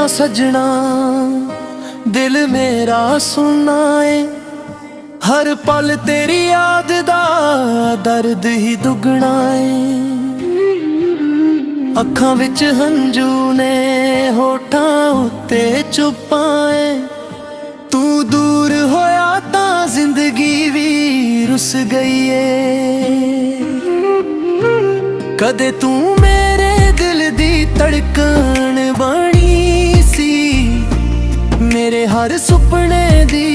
ना सजना, दिल मेरा सुनना है। हर पल तेरी याद दा दर्द ही दुगना है। अखां विच हंजू ने होठां उत्ते चुपाए। तू दूर होया तां जिंदगी भी रुस गई है। कदे तू मेरे दिल दी धड़कन बनी सी, मेरे हर सुपने दी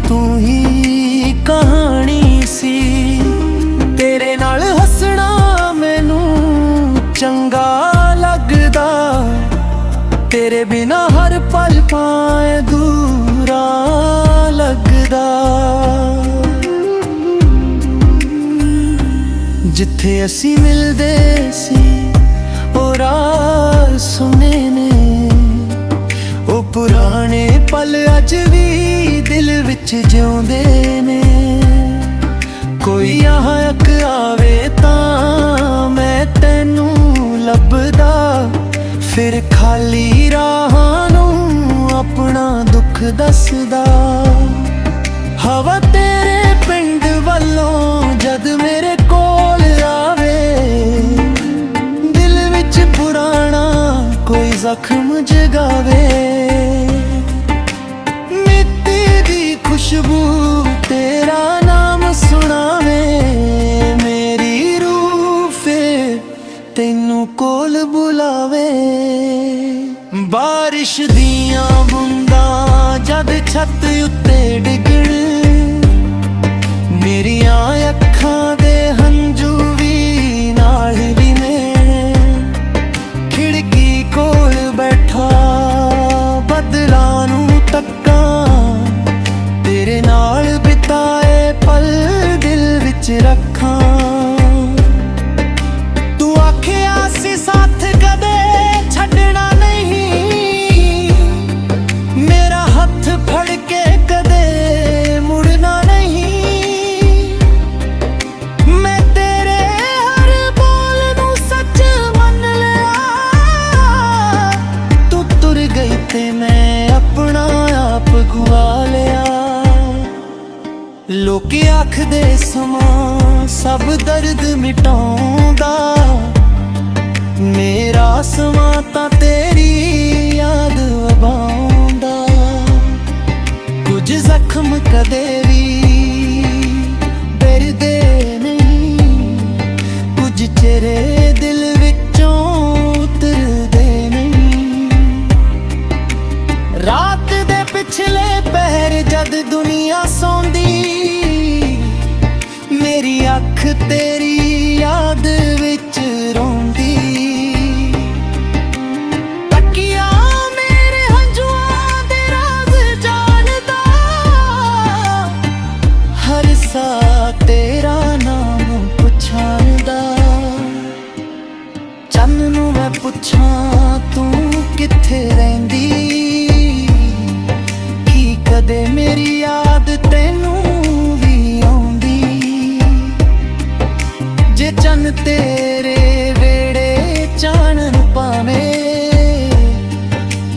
तू ही कहानी सी। तेरे नाल हसना मैनू चंगा लगदा, तेरे बिना हर पल पाए अधूरा लगदा। जिथे असी मिलदे सी ओ राह सुने ने, ओ पुराने पल अज भी दिल विच जिउंदे ने। कोई आहक आवे तां मैं तैनू लभदा, फिर खाली राहां नूं अपना दुख दसदा। हवा तेरे पिंड वल्लों जद मेरे कोल आवे, दिल विच पुराना कोई जख्म जगावे। मिट्टी दी खुशबू तेरा नाम सुनावे, मेरी रूह फिर तैनू कोल बुलावे। बारिश दियां बूंदां जद छत उत्ते डिगण, मेरियां अखां दे हंजू भी नाल भी मैं। खिड़की कोल बैठा बदलां नूं तक्कां, तेरे नाल बिताए पल दिल विच रखां। तू आखिया सी साथ कदे छड्डना नहीं, मेरा हथ फड़ के कदे मुड़ना नहीं। मैं तेरे हर बोल नूं सच मन लिया, तू तुर गई ते मैं अपना आप गुआ लिया। लोकी आखदे समां सब दर्द मिटाउंदा, मेरा समां तां तेरी याद वबाउंदा। कुछ जख्म कदे भी डरदे नहीं, कुछ चेहरे दिल विचों उतरदे नहीं। रात दे पिछले पहर जद दुनिया सौंदी, मेरी अख तेरी याद विच रोंदी। तकिया मेरे हंजुआं दे राज जानदा, हर सा तेरा नाम पुछांदा। चन्न नूं मैं पुछां तू किथे रहिंदी, की कदे मेरी याद तैनू भी आउंदी। जे चन्न तेरे वेड़े चानन पावे,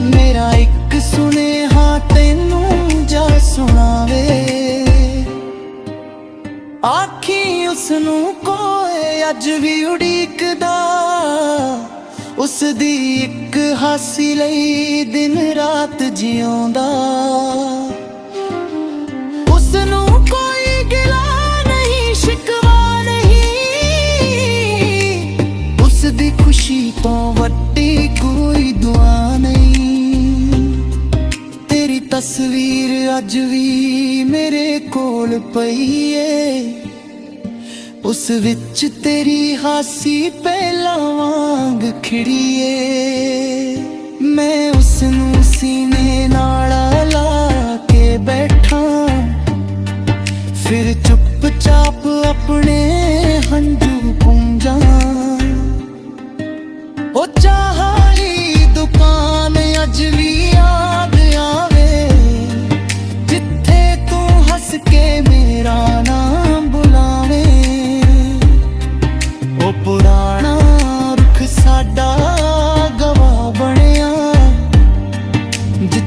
मेरा एक सुनेहा तैनू जा सुनावे। आखी उसनू कोई अज भी उड़ीकदा, उस दी एक हासी लई दिन रात जिउंदा। उसनू कोई गिला नहीं शिकवा नहीं, उस दी खुशी तो वड्डी कोई दुआ नहीं। तेरी तस्वीर अज भी मेरे कोल पई है, उस विच तेरी हासी पहला वांग खिड़िए। मैं उसनू सीने नाल ला के बैठा, फिर चुपचाप अपने हंजू पूंजा। ओ चाहाली दुकान अज भी याद आवे, जिथे तू हंस के मेरा नाम बुलावे। ओ पुराना रुख साडा गवाह बनिया,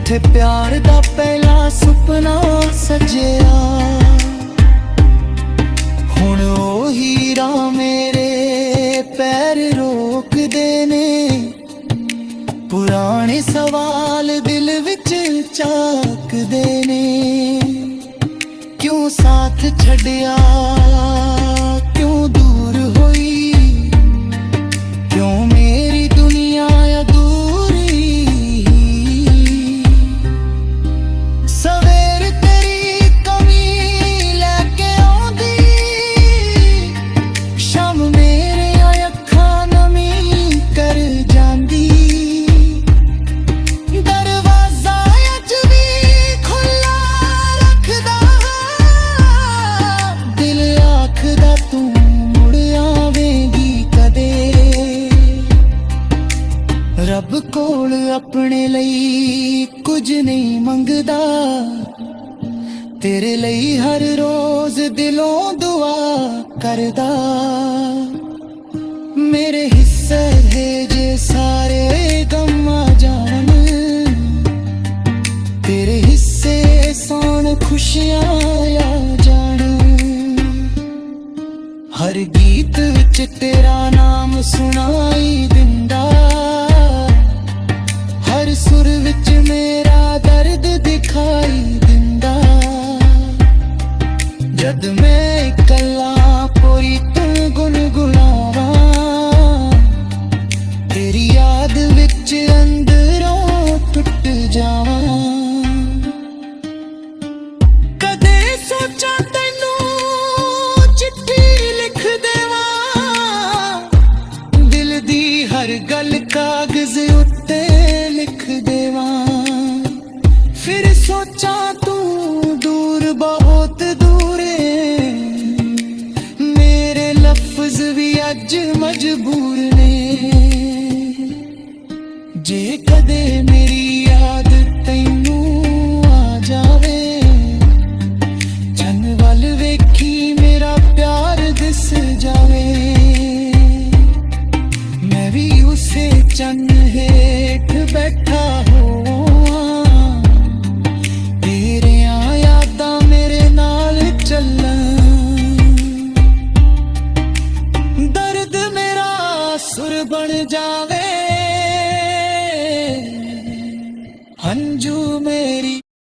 ਜਿੱਥੇ ਪਿਆਰ ਦਾ ਪਹਿਲਾ ਸੁਪਨਾ ਸਜਿਆ, ਹੁਣ ਉਹ ਹੀਰਾ ਮੇਰੇ ਪੈਰ ਰੋਕਦੇ ਨੇ। ਪੁਰਾਣੇ ਸਵਾਲ ਦਿਲ ਵਿੱਚ ਝਾਕਦੇ ਨੇ, ਕਿਉਂ ਸਾਥ ਛੱਡਿਆ, ਕਿਉਂ ਦੂਰ ਹੋਈ, ਕਿਉਂ ਮੇਰੀ ਦੁਨੀਆ ਅਧੂਰੀ। ਸਵੇਰ ਤੇਰੀ ਕਮੀ ਲੈ ਕੇ ਆਉਂਦੀ, ਸ਼ਾਮ ਮੇਰੀਆਂ ਅੱਖਾਂ ਨਮੀ ਕਰ ਜਾਂਦੀ। ਦਰਵਾਜ਼ਾ ਅੱਜ ਵੀ ਖੁੱਲ੍ਹਾ ਰੱਖਦਾ, ਦਿਲ ਆਖਦਾ ਤੂੰ ਮੁੜ ਆਵੇਂਗੀ ਕਦੇ। ਰੱਬ ਕੋਲ ਆਪਣੇ ਲਈ ਕੁਝ ਨਹੀਂ ਮੰਗਦਾ, ਤੇਰੇ ਲਈ ਹਰ ਰੋਜ਼ ਦਿਲੋਂ ਦੁਆ ਕਰਦਾ। ਮੇਰੇ ਹਿੱਸੇ ਦੇ ਜੇ ਸਾਰੇ ਗਮ ਆ ਜਾਣ, ਤੇਰੇ ਹਿੱਸੇ ਸੌਣ ਖੁਸ਼ੀਆਂ ਆ ਜਾਣ। ਹਰ ਗੀਤ ਵਿੱਚ ਤੇਰਾ ਨਾਮ ਸੁਣਾਈ ਦਿੰਦਾ, ਹਰ ਸੁਰ ਵਿੱਚ ਮੇਰਾ ਦਰਦ ਦਿਖਾਈ ਦਿੰਦਾ। ਜਦ ਮੈਂ ਇਕੱਲਾ ਪੂਰੀ ਤੂੰ ਗੁਣਗੁਣਾਵਾਂ, ਤੇਰੀ ਯਾਦ ਵਿੱਚ ਅੰਦਰੋਂ ਟੁੱਟ ਜਾਵਾਂ। ਕਦੇ ਸੋਚਾਂ ਤੈਨੂੰ ਚਿੱਠੀ ਲਿਖ ਦੇਵਾਂ, ਦਿਲ ਦੀ ਹਰ ਗੱਲ ਕਾਗਜ਼ ਉੱਤੇ ਲਿਖ ਦੇਵਾਂ। ਫਿਰ ਸੋਚਾਂ ਤੂੰ ਦੂਰ ਬਹੁਤ ਦੂਰ ਏ, ਮੇਰੇ ਲਫ਼ਜ਼ ਵੀ ਅੱਜ ਮਜਬੂਰ